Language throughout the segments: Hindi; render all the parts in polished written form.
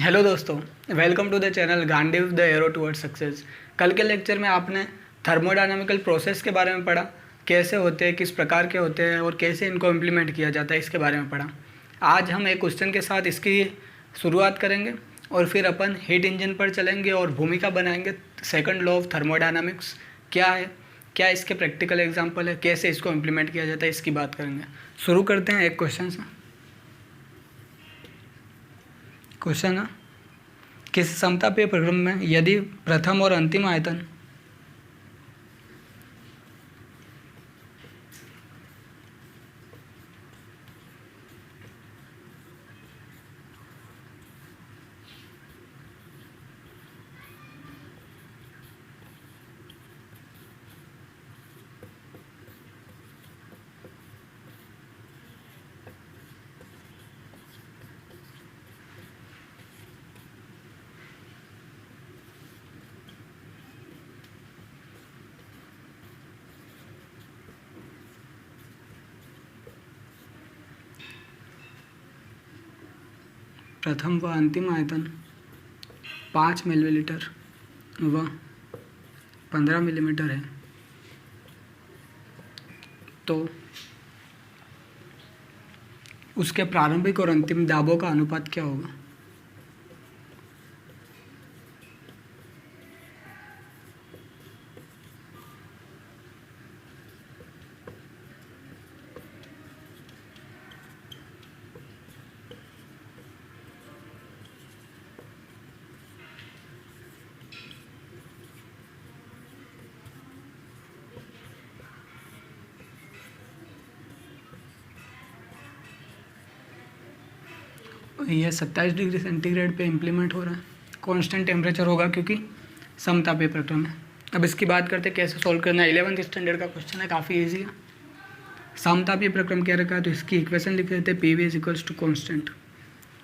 हेलो दोस्तों, welcome to the channel Gandiv the arrow towards success. कल के लेक्चर में आपने थर्मोडायनामिकल प्रोसेस के बारे में पढ़ा, कैसे होते हैं, किस प्रकार के होते हैं और कैसे इनको इम्प्लीमेंट किया जाता है, इसके बारे में पढ़ा। आज हम एक क्वेश्चन के साथ इसकी शुरुआत करेंगे और फिर अपन हीट इंजन पर चलेंगे और भूमिका बनाएंगे। सेकंड लॉ ऑफ थर्मोडायनामिक्स क्या है, क्या इसके प्रैक्टिकल एग्जाम्पल है, कैसे इसको इम्प्लीमेंट किया जाता है, इसकी बात करेंगे। शुरू करते हैं एक क्वेश्चन से। क्वेश्चन है, किसी समतापीय प्रक्रम में यदि प्रथम और अंतिम आयतन प्रथम व अंतिम आयतन 5 मिलीलीटर व 15 मिलीमीटर है, तो उसके प्रारंभिक और अंतिम दाबों का अनुपात क्या होगा। यह 27 डिग्री सेंटीग्रेड पे इम्प्लीमेंट हो रहा है। कांस्टेंट टेम्परेचर होगा क्योंकि समतापीय प्रक्रम है। अब इसकी बात करते हैं कैसे सॉल्व करना है। 11th स्टैंडर्ड का क्वेश्चन है, काफ़ी ईजी है। समतापीय प्रक्रम क्या रखा है, तो इसकी इक्वेशन लिख देते हैं PV is equals to constant.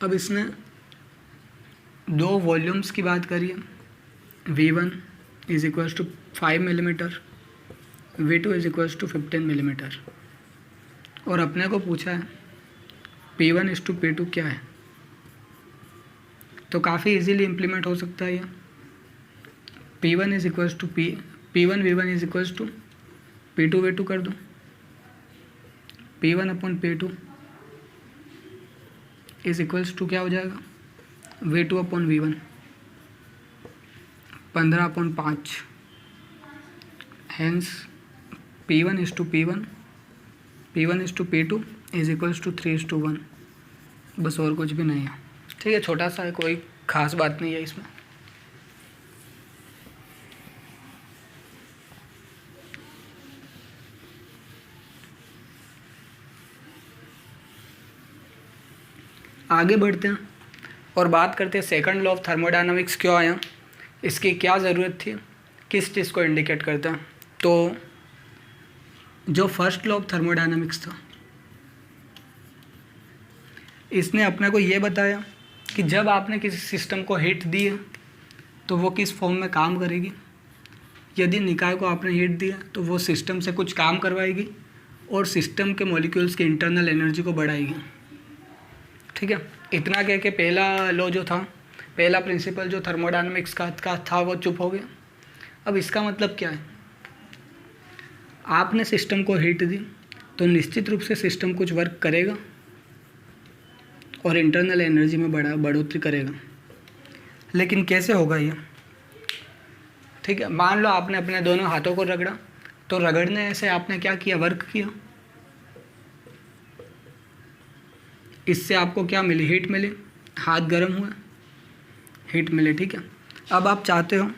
अब इसने दो वॉल्यूम्स की बात करी है, V1 is equals to 5 millimetre, V2 is equals to 15 millimetre, और अपने को पूछा है P1 इज टू P2 क्या है। तो काफ़ी इजीली इम्प्लीमेंट हो सकता है ये। P1 is equals to P1 V1 is equals to P2 V2 कर दो, P1 upon P2 is equals to क्या हो जाएगा, V2 upon V1, 15 upon 5। Hence P1 is to P1 is to P2 is equals to 3:1। बस और कुछ भी नहीं है। ठीक है, छोटा सा है, कोई खास बात नहीं है इसमें। आगे बढ़ते हैं और बात करते हैं सेकंड लॉ ऑफ थर्मोडायनामिक्स क्यों आया, इसकी क्या ज़रूरत थी, किस चीज़ को इंडिकेट करता है। तो जो फर्स्ट लॉ ऑफ थर्मोडायनामिक्स था, इसने अपने को ये बताया कि जब आपने किसी सिस्टम को हीट दी है तो वो किस फॉर्म में काम करेगी। यदि निकाय को आपने हीट दिया तो वो सिस्टम से कुछ काम करवाएगी और सिस्टम के मॉलिक्यूल्स की इंटरनल एनर्जी को बढ़ाएगी। ठीक है, इतना कह के पहला लॉ जो था, पहला प्रिंसिपल जो थर्मोडायनामिक्स का था, वो चुप हो गया। अब इसका मतलब क्या है, आपने सिस्टम को हीट दी तो निश्चित रूप से सिस्टम कुछ वर्क करेगा और इंटरनल एनर्जी में बढ़ोतरी करेगा। लेकिन कैसे होगा ये। ठीक है, मान लो आपने अपने दोनों हाथों को रगड़ा, तो रगड़ने से आपने क्या किया, वर्क किया। इससे आपको क्या मिली, हीट मिली, हाथ गर्म हुए, हीट मिले। ठीक है, अब आप चाहते हो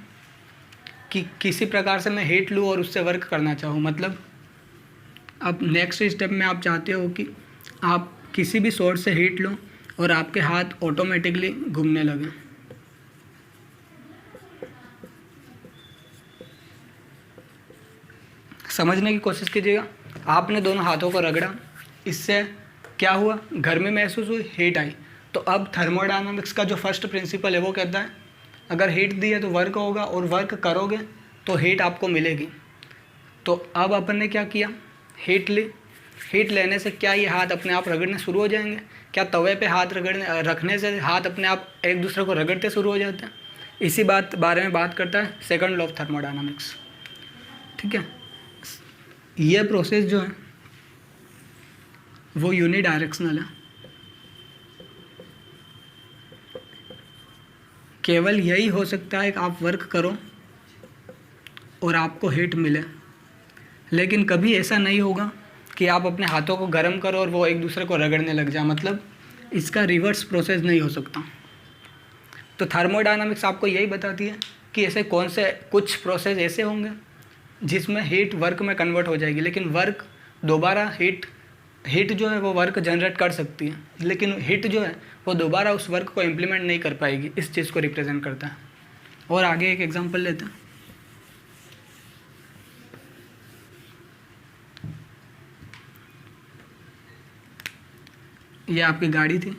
कि किसी प्रकार से मैं हीट लूँ और उससे वर्क करना चाहूँ। मतलब अब नेक्स्ट स्टेप में आप चाहते हो कि आप किसी भी सोर्स से हीट लो और आपके हाथ ऑटोमेटिकली घूमने लगे। समझने की कोशिश कीजिएगा। आपने दोनों हाथों को रगड़ा, इससे क्या हुआ, गर्मी महसूस हुई, हीट आई। तो अब थर्मोडायनामिक्स का जो फर्स्ट प्रिंसिपल है वो कहता है अगर हीट दी है तो वर्क होगा और वर्क करोगे तो हीट आपको मिलेगी। तो अब अपन ने क्या किया, हीट ली, हीट लेने से क्या ये हाथ अपने आप रगड़ने शुरू हो जाएंगे? क्या तवे पे हाथ रखने से हाथ अपने आप एक दूसरे को रगड़ते शुरू हो जाते हैं? इसी बारे में बात करता है सेकंड लॉ ऑफ थर्मोडायनामिक्स। ठीक है, ये प्रोसेस जो है वो यूनिडायरेक्शनल है। केवल यही हो सकता है कि आप वर्क करो और आपको हीट मिले, लेकिन कभी ऐसा नहीं होगा कि आप अपने हाथों को गर्म करो और वो एक दूसरे को रगड़ने लग जाए। मतलब इसका रिवर्स प्रोसेस नहीं हो सकता। तो थर्मोडायनामिक्स आपको यही बताती है कि ऐसे कौन से कुछ प्रोसेस ऐसे होंगे जिसमें हीट वर्क में कन्वर्ट हो जाएगी, लेकिन वर्क दोबारा हीट जो है वो वर्क जनरेट कर सकती है, लेकिन हीट जो है वो दोबारा उस वर्क को इम्प्लीमेंट नहीं कर पाएगी। इस चीज़ को रिप्रेजेंट करता है। और आगे एक एग्जांपल लेते हैं। ये आपकी गाड़ी थी,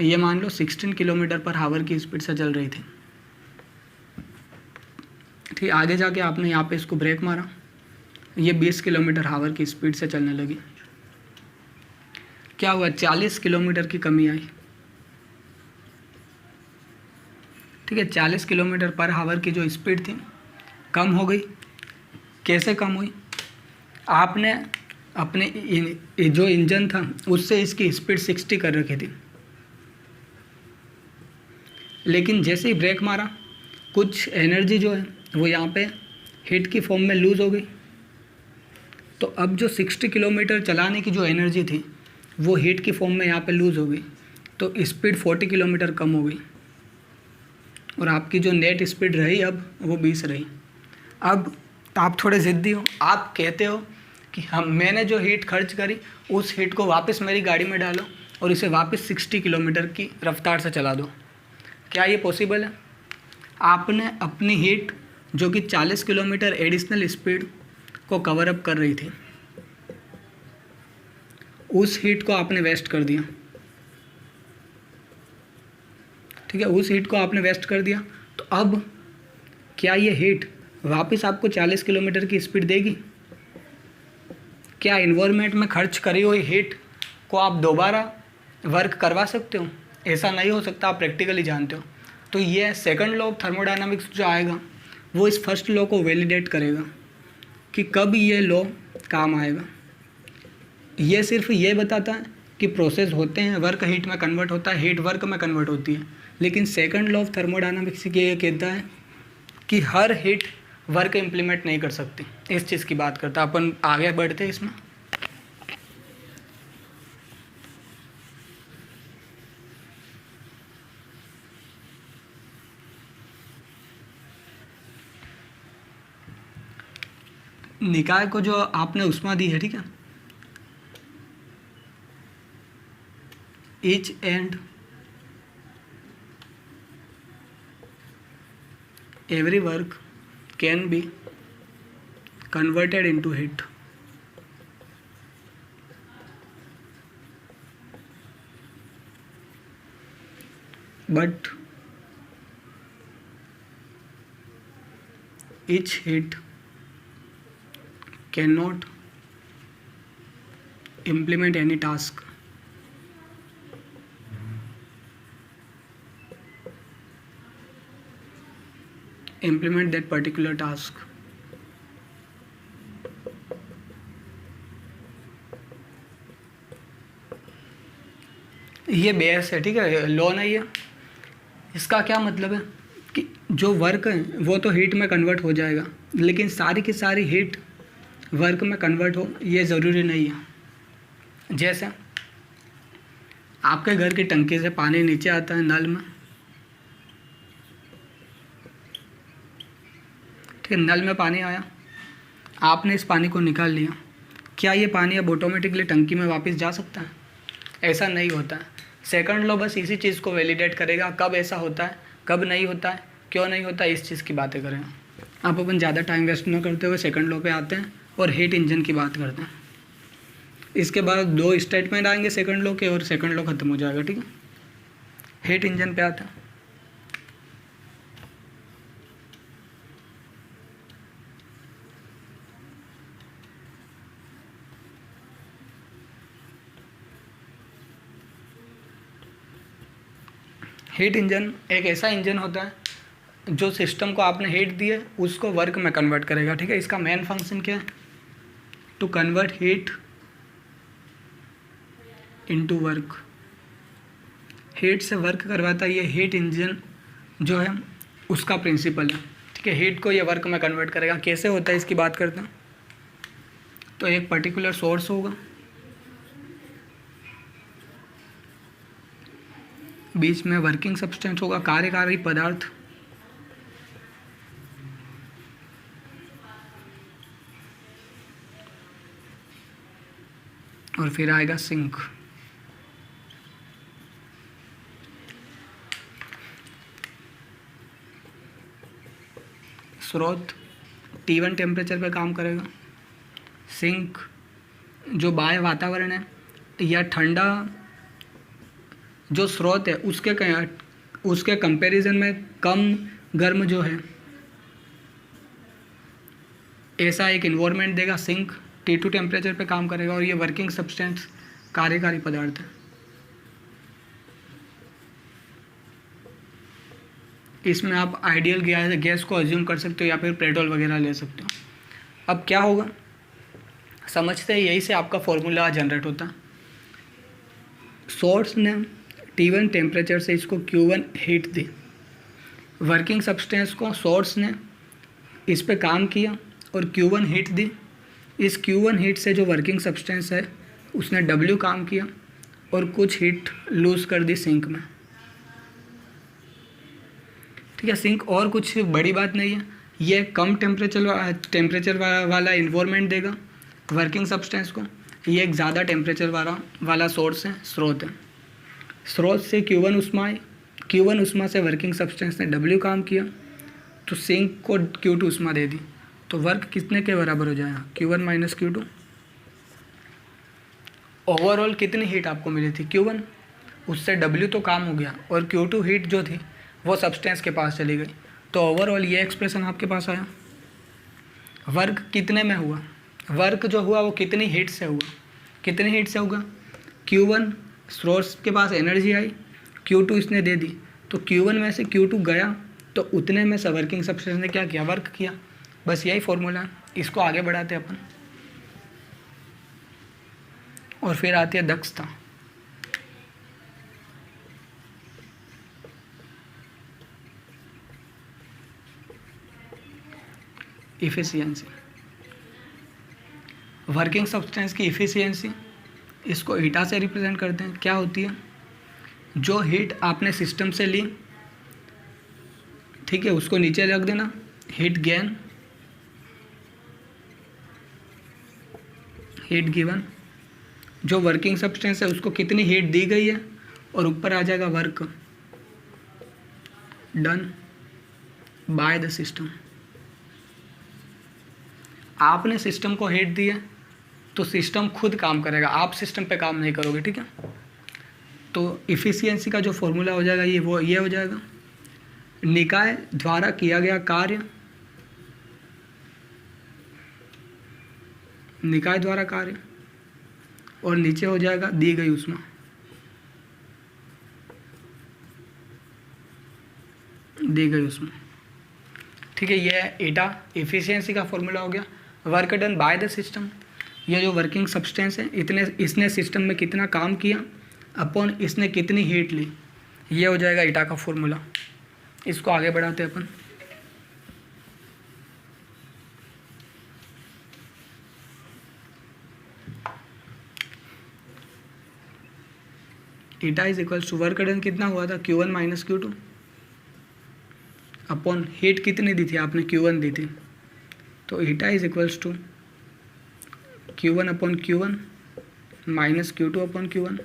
ये मान लो 16 किलोमीटर पर आवर की स्पीड से चल रही थी। ठीक, आगे जाके आपने यहाँ पे इसको ब्रेक मारा, ये 20 किलोमीटर आवर की स्पीड से चलने लगी। क्या हुआ? 40 किलोमीटर की कमी आई। ठीक है, 40 किलोमीटर पर आवर की जो स्पीड थी कम हो गई। कैसे कम हुई? आपने अपने जो इंजन था उससे इसकी स्पीड 60 कर रखी थी, लेकिन जैसे ही ब्रेक मारा कुछ एनर्जी जो है वो यहाँ पे हीट की फॉर्म में लूज़ हो गई। तो अब जो 60 किलोमीटर चलाने की जो एनर्जी थी वो हीट की फॉर्म में यहाँ पे लूज़ हो गई, तो स्पीड 40 किलोमीटर कम हो गई और आपकी जो नेट स्पीड रही अब वो 20 रही। अब आप थोड़े ज़िद्दी हो, आप कहते हो कि मैंने जो हीट खर्च करी उस हीट को वापस मेरी गाड़ी में डालो और इसे वापस 60 किलोमीटर की रफ्तार से चला दो। क्या ये पॉसिबल है? आपने अपनी हीट जो कि 40 किलोमीटर एडिशनल स्पीड को कवर अप कर रही थी, उस हीट को आपने वेस्ट कर दिया। ठीक है, उस हीट को आपने वेस्ट कर दिया। तो अब क्या ये हीट वापस आपको 40 किलोमीटर की स्पीड देगी? क्या इन्वायरमेंट में खर्च करी हुई हीट को आप दोबारा वर्क करवा सकते हो? ऐसा नहीं हो सकता, आप प्रैक्टिकली जानते हो। तो ये सेकंड लॉ ऑफ थर्मोडायनामिक्स जो आएगा वो इस फर्स्ट लॉ को वैलिडेट करेगा कि कब ये लॉ काम आएगा। ये सिर्फ ये बताता है कि प्रोसेस होते हैं, वर्क हीट में कन्वर्ट होता है, हीट वर्क में कन्वर्ट होती है, लेकिन सेकंड लॉ ऑफ थर्मोडायनामिक्स ये कहता है कि हर हीट वर्क इम्प्लीमेंट नहीं कर सकती। इस चीज़ की बात करता है। अपन आगे बढ़ते हैं इसमें। निकाय को जो आपने उष्मा दी है, ठीक है, each and every work can be converted into heat, but each heat cannot implement any task. Implement that particular task. ये बेस है, ठीक है, लॉ नहीं है। इसका क्या मतलब है कि जो वर्क है वो तो हीट में कन्वर्ट हो जाएगा, लेकिन सारी की सारी हीट वर्क में कन्वर्ट हो ये ज़रूरी नहीं है। जैसे आपके घर की टंकी से पानी नीचे आता है नल में, ठीक है, नल में पानी आया, आपने इस पानी को निकाल लिया, क्या ये पानी अब ऑटोमेटिकली टंकी में वापस जा सकता है? ऐसा नहीं होता है। सेकंड लॉ बस इसी चीज़ को वैलिडेट करेगा, कब ऐसा होता है, कब नहीं होता है, क्यों नहीं होता है, इस चीज़ की बातें करेंगे। आप अपन ज़्यादा टाइम वेस्ट न करते हुए सेकंड लॉ पे आते हैं और हीट इंजन की बात करते हैं। इसके बाद 2 स्टेटमेंट आएंगे सेकंड लॉ के और सेकंड लॉ खत्म हो जाएगा, ठीक है। हीट इंजन पे आता है। हीट इंजन एक ऐसा इंजन होता है जो सिस्टम को आपने हीट दी है उसको वर्क में कन्वर्ट करेगा, ठीक है। इसका मेन फंक्शन क्या है? To convert heat into work. Heat से वर्क करवाता है ये हीट इंजन जो है उसका प्रिंसिपल है, ठीक है। हीट को ये वर्क में कन्वर्ट करेगा। कैसे होता है इसकी बात करते हैं। तो एक पर्टिकुलर सोर्स होगा, बीच में वर्किंग सब्सटेंस होगा, कार्यकारी पदार्थ, और फिर आएगा सिंक। स्रोत T1 टेम्परेचर पे काम करेगा। सिंक जो बाह्य वातावरण है या ठंडा जो स्रोत है उसके कंपैरिजन में कम गर्म जो है ऐसा एक इन्वायरमेंट देगा। सिंक T2 टेम्परेचर पे काम करेगा और ये वर्किंग सब्सटेंस कार्यकारी पदार्थ है। इसमें आप आइडियल गैस को अज्यूम कर सकते हो या फिर पेट्रोल वगैरह ले सकते हो। अब क्या होगा समझते हैं, यही से आपका फॉर्मूला जनरेट होता है। सोर्स ने T1 टेम्परेचर से इसको Q1 हीट दी, वर्किंग सब्सटेंस को सोर्स ने इस पे काम किया और Q1 हीट दी। इस Q1 हीट से जो वर्किंग सब्सटेंस है उसने W काम किया और कुछ हीट लूज़ कर दी सिंक में, ठीक है। सिंक और कुछ बड़ी बात नहीं है, ये कम टेम्परेचर वाला इन्वायरमेंट देगा वर्किंग सब्सटेंस को। ये एक ज़्यादा टेम्परेचर वाला सोर्स है, स्रोत है। स्रोत से Q1 उष्मा आई, Q1 उष्मा से वर्किंग सब्सटेंस ने W काम किया तो सिंक को Q2 उष्मा दे दी। तो वर्क कितने के बराबर हो जाएगा? Q1 minus Q2। ओवरऑल कितनी हीट आपको मिली थी? Q1, उससे W तो काम हो गया और Q2 हीट जो थी वो सब्सटेंस के पास चली गई। तो ओवरऑल ये एक्सप्रेशन आपके पास आया। वर्क कितने में हुआ? वर्क जो हुआ वो कितनी हीट से हुआ? कितनी हीट से होगा? Q1 सोर्स के पास एनर्जी आई, Q2 इसने दे दी, तो Q1 में से Q2 गया तो उतने में से वर्किंग सब्सटेंस ने क्या किया? वर्क किया। बस यही फॉर्मूला है। इसको आगे बढ़ाते अपन और फिर आती है दक्षता। इफिशियंसी, वर्किंग सब्सटेंस की इफिशियंसी इसको ईटा से रिप्रेजेंट करते हैं। क्या होती है? जो हीट आपने सिस्टम से ली, ठीक है, उसको नीचे रख देना, हीट गेन, हीट गिवन। जो वर्किंग सब्सटेंस है उसको कितनी हीट दी गई है और ऊपर आ जाएगा work done by the system. आपने सिस्टम को हीट दी है तो सिस्टम खुद काम करेगा, आप सिस्टम पे काम नहीं करोगे, ठीक है। तो इफिशियंसी का जो फॉर्मूला हो जाएगा ये हो जाएगा निकाय द्वारा किया गया कार्य, निकाय द्वारा कार्य, और नीचे हो जाएगा दी गई ऊष्मा, दी गई ऊष्मा, ठीक है। ये ईटा इफिशियंसी का फॉर्मूला हो गया। Work done by the system, ये जो वर्किंग सब्सटेंस है इसने सिस्टम में कितना काम किया अपॉन इसने कितनी हीट ली, ये हो जाएगा ईटा का फॉर्मूला। इसको आगे बढ़ाते हैं अपन। Eta is equals to work done कितना हुआ था? Q1 minus Q2 upon heat कितनी दी थी आपने? Q1 दी थी। तो eta is equals to Q1 upon Q1 minus Q2 upon Q1।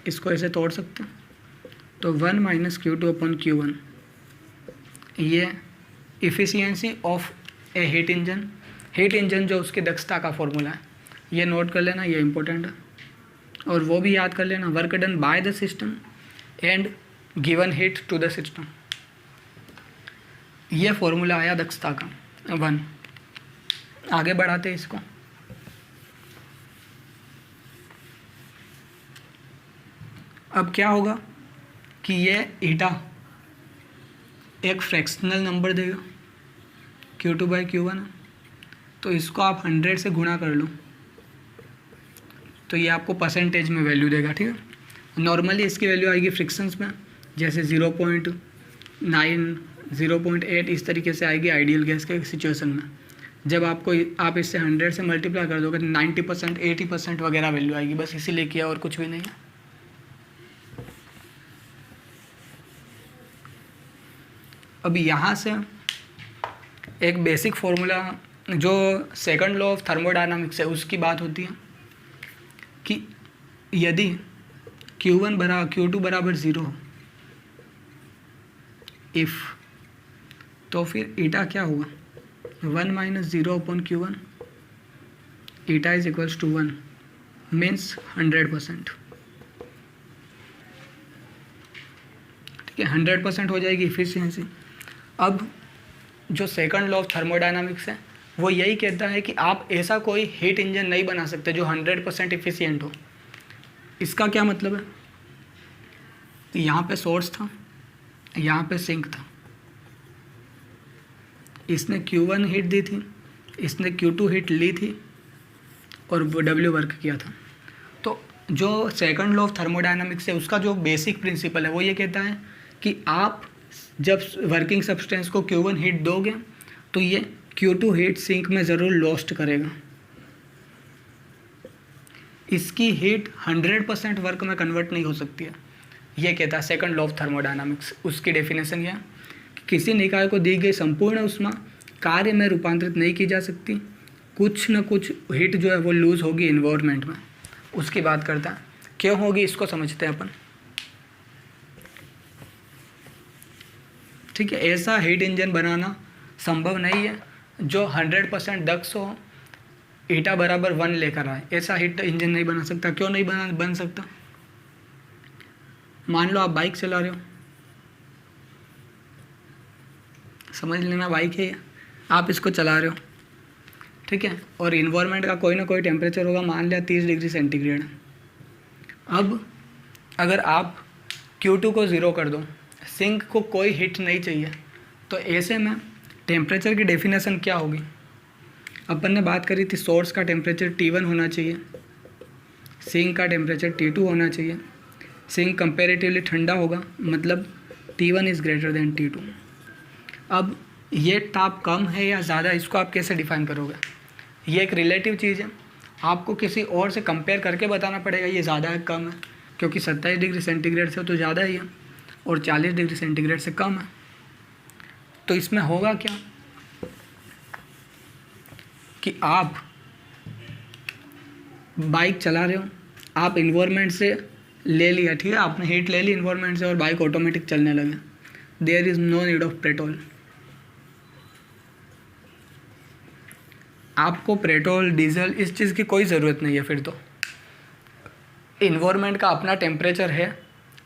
इसको ऐसे तोड़ सकते हैं तो 1 माइनस Q2 अपॉन Q1। ये efficiency of A heat engine, heat engine जो उसकी दक्षता का फॉर्मूला है, ये नोट कर लेना, ये इंपॉर्टेंट है। और वो भी याद कर लेना, work done by the system and given heat to the system. ये फॉर्मूला आया दक्षता का 1। आगे बढ़ाते हैं इसको। अब क्या होगा कि ये ईटा एक फ्रैक्शनल नंबर देगा, Q2/Q1, तो इसको आप 100 से गुणा कर लो तो ये आपको परसेंटेज में वैल्यू देगा। ठीक है, नॉर्मली इसकी वैल्यू आएगी फ्रिक्शंस में, जैसे 0.9, 0.8 इस तरीके से आएगी आइडियल गैस के सिचुएशन में। जब आप इससे 100 से मल्टीप्लाई कर दोगे तो 90%, 80% वगैरह वैल्यू आएगी, बस इसीलिए किया और कुछ भी नहीं है। अब यहाँ से एक बेसिक फॉर्मूला जो सेकंड लॉ ऑफ थर्मोडायनामिक्स है उसकी बात होती है कि यदि Q2 बराबर 0 हो, इफ़, तो फिर ईटा क्या होगा, 1 - 0/Q1, eta is equals to 1, means 100%। ठीक है, 100% हो जाएगी इफिशियंसी। अब जो सेकंड लॉ ऑफ थर्मोडायनामिक्स है वो यही कहता है कि आप ऐसा कोई हीट इंजन नहीं बना सकते जो 100% इफिशियंट हो। इसका क्या मतलब है, यहाँ पे सोर्स था, यहाँ पे सिंक था, इसने Q1 हीट दी थी, इसने Q2 हीट ली थी और वो W वर्क किया था। तो जो सेकंड लॉ ऑफ थर्मोडायनामिक्स है उसका जो बेसिक प्रिंसिपल है वो ये कहता है कि आप जब वर्किंग सब्सटेंस को Q1 हीट दोगे तो ये Q2 हीट सिंक में ज़रूर लॉस्ट करेगा। इसकी हीट 100% वर्क में कन्वर्ट नहीं हो सकती है, ये कहता है सेकंड लॉ ऑफ थर्मोडायनामिक्स। उसकी डेफिनेशन यह है कि किसी निकाय को दी गई संपूर्ण ऊष्मा कार्य में रूपांतरित नहीं की जा सकती, कुछ न कुछ हीट जो है वो लूज़ होगी इन्वायरमेंट में। उसकी बात करता है, क्यों होगी इसको समझते हैं अपन। ठीक है, ऐसा हीट इंजन बनाना संभव नहीं है जो 100% दक्ष हो, ईटा बराबर 1 लेकर आए। ऐसा हीट इंजन नहीं बना सकता। क्यों नहीं बन सकता, मान लो आप बाइक चला रहे हो, समझ लेना बाइक है, आप इसको चला रहे हो, ठीक है, और इन्वायरमेंट का कोई ना कोई टेम्परेचर होगा, मान लिया 30 डिग्री सेंटीग्रेड। अब अगर आप Q2 को 0 कर दो, सिंक को कोई हीट नहीं चाहिए, तो ऐसे में टेम्परेचर की डेफिनेशन क्या होगी। अपन ने बात करी थी सोर्स का टेम्परेचर T1 होना चाहिए, सिंक का टेम्परेचर T2 होना चाहिए। सिंक कंपेरेटिवली ठंडा होगा, मतलब T1 is greater than T2। अब ये ताप कम है या ज़्यादा, इसको आप कैसे डिफाइन करोगे। ये एक रिलेटिव चीज़ है, आपको किसी और से कंपेयर करके बताना पड़ेगा ये ज़्यादा है कम है, क्योंकि 27 डिग्री सेंटीग्रेड से तो ज़्यादा ही है और 40 डिग्री सेंटीग्रेड से कम है। तो इसमें होगा क्या कि आप बाइक चला रहे हो, आप इन्वायरमेंट से ले लिया, ठीक है, आपने हीट ले ली इन्वायरमेंट से और बाइक ऑटोमेटिक चलने लगे। There is no need of petrol. आपको पेट्रोल डीजल इस चीज़ की कोई ज़रूरत नहीं है। फिर तो इन्वायरमेंट का अपना टेम्परेचर है,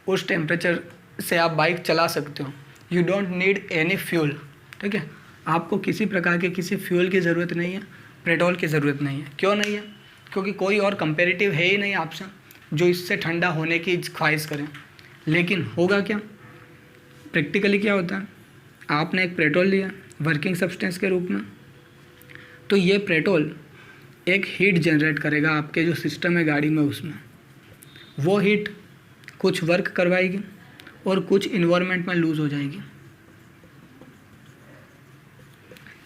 उस टेम्परेचर से आप बाइक चला सकते हो। You don't need any fuel. ठीक है, आपको किसी प्रकार के किसी फ्यूल की ज़रूरत नहीं है, पेट्रोल की ज़रूरत नहीं है। क्यों नहीं है, क्योंकि कोई और कंपेरेटिव है ही नहीं ऑप्शन जो इससे ठंडा होने की ख्वाहिश करें। लेकिन होगा क्या, प्रैक्टिकली क्या होता है, आपने एक पेट्रोल लिया वर्किंग सब्सटेंस के रूप में, तो ये पेट्रोल एक हीट जनरेट करेगा आपके जो सिस्टम है गाड़ी में, उसमें वो हीट कुछ वर्क करवाएगी और कुछ इन्वायरमेंट में लूज़ हो जाएगी।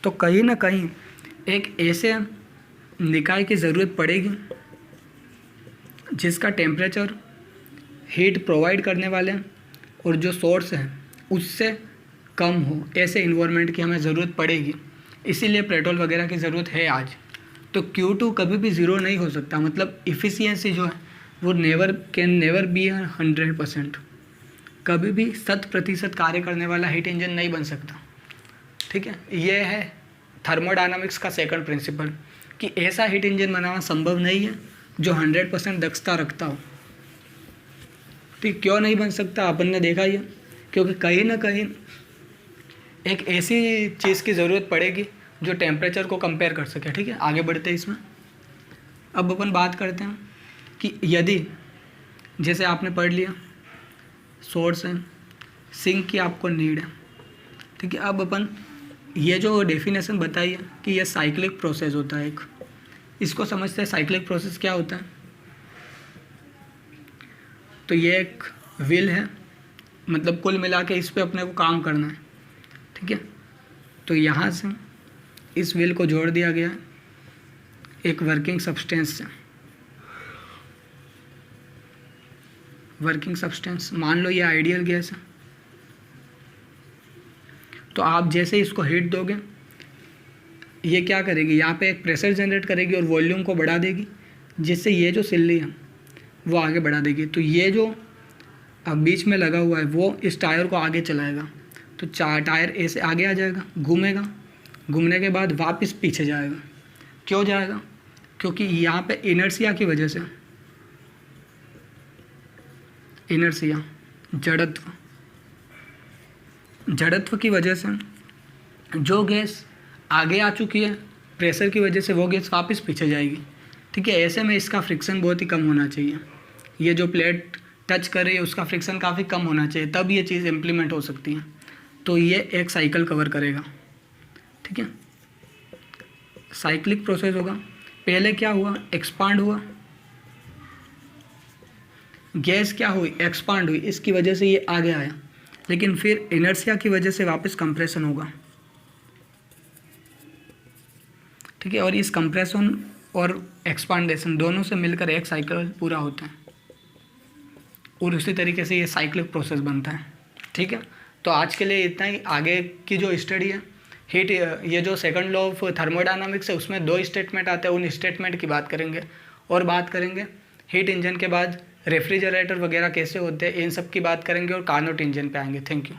तो कहीं ना कहीं एक ऐसे निकाय की ज़रूरत पड़ेगी जिसका टेम्परेचर हीट प्रोवाइड करने वाले और जो सोर्स है उससे कम हो, ऐसे इन्वायरमेंट की हमें ज़रूरत पड़ेगी। इसीलिए पेट्रोल वगैरह की ज़रूरत है आज। तो Q2 कभी भी 0 नहीं हो सकता, मतलब इफ़िशियंसी जो है वो कैन नेवर बी 100%। कभी भी 100% कार्य करने वाला हीट इंजन नहीं बन सकता। ठीक है, ये है थर्मोडायनामिक्स का सेकंड प्रिंसिपल कि ऐसा हीट इंजन बनाना संभव नहीं है जो 100% दक्षता रखता हो। ठीक, क्यों नहीं बन सकता अपन ने देखा ही है, क्योंकि कहीं ना कहीं एक ऐसी चीज़ की ज़रूरत पड़ेगी जो टेम्परेचर को कंपेयर कर सके। ठीक है, आगे बढ़ते हैं इसमें। अब अपन बात करते हैं कि यदि जैसे आपने पढ़ लिया सोर्स है, सिंक की आपको नीड है। ठीक है, अब अपन ये जो डेफिनेशन बताई है कि ये साइक्लिक प्रोसेस होता है एक, इसको समझते हैं साइक्लिक प्रोसेस क्या होता है। तो ये एक व्हील है, मतलब कुल मिला के इस पे अपने को काम करना है। ठीक है, तो यहाँ से इस व्हील को जोड़ दिया गया है एक वर्किंग सब्सटेंस से। वर्किंग सब्सटेंस मान लो ये आइडियल गैस है, तो आप जैसे इसको हीट दोगे ये क्या करेगी, यहाँ पे एक प्रेशर जनरेट करेगी और वॉल्यूम को बढ़ा देगी, जिससे ये जो सिल्ली है वो आगे बढ़ा देगी। तो ये जो अब बीच में लगा हुआ है वो इस टायर को आगे चलाएगा। तो टायर ऐसे आगे आ जाएगा, घूमेगा, घूमने के बाद वापस पीछे जाएगा। क्यों जाएगा? क्योंकि यहाँ पे इनर्शिया की वजह से, इनर्शिया जड़त्व की वजह से जो गैस आगे आ चुकी है प्रेशर की वजह से वो गैस वापस पीछे जाएगी। ठीक है, ऐसे में इसका फ्रिक्शन बहुत ही कम होना चाहिए। ये जो प्लेट टच कर रही है उसका फ्रिक्शन काफ़ी कम होना चाहिए, तब ये चीज़ इम्प्लीमेंट हो सकती है। तो ये एक साइकिल कवर करेगा। ठीक है, साइक्लिक प्रोसेस होगा। पहले क्या हुआ, एक्सपांड हुआ, गैस क्या हुई, एक्सपांड हुई, इसकी वजह से ये आगे आया, लेकिन फिर इनर्शिया की वजह से वापस कंप्रेशन होगा। ठीक है, और इस कंप्रेशन और एक्सपांडेशन दोनों से मिलकर एक साइकिल पूरा होता है, और उसी तरीके से ये साइक्लिक प्रोसेस बनता है। ठीक है, तो आज के लिए इतना ही। आगे की जो स्टडी है हीट, ये जो सेकंड लॉ ऑफ थर्मोडायनामिक्स है उसमें 2 स्टेटमेंट आते हैं, उन स्टेटमेंट की बात करेंगे, और बात करेंगे हीट इंजन के बाद रेफ्रिजरेटर वगैरह कैसे होते हैं, इन सब की बात करेंगे, और कार्नोट इंजन पे आएंगे। Thank you.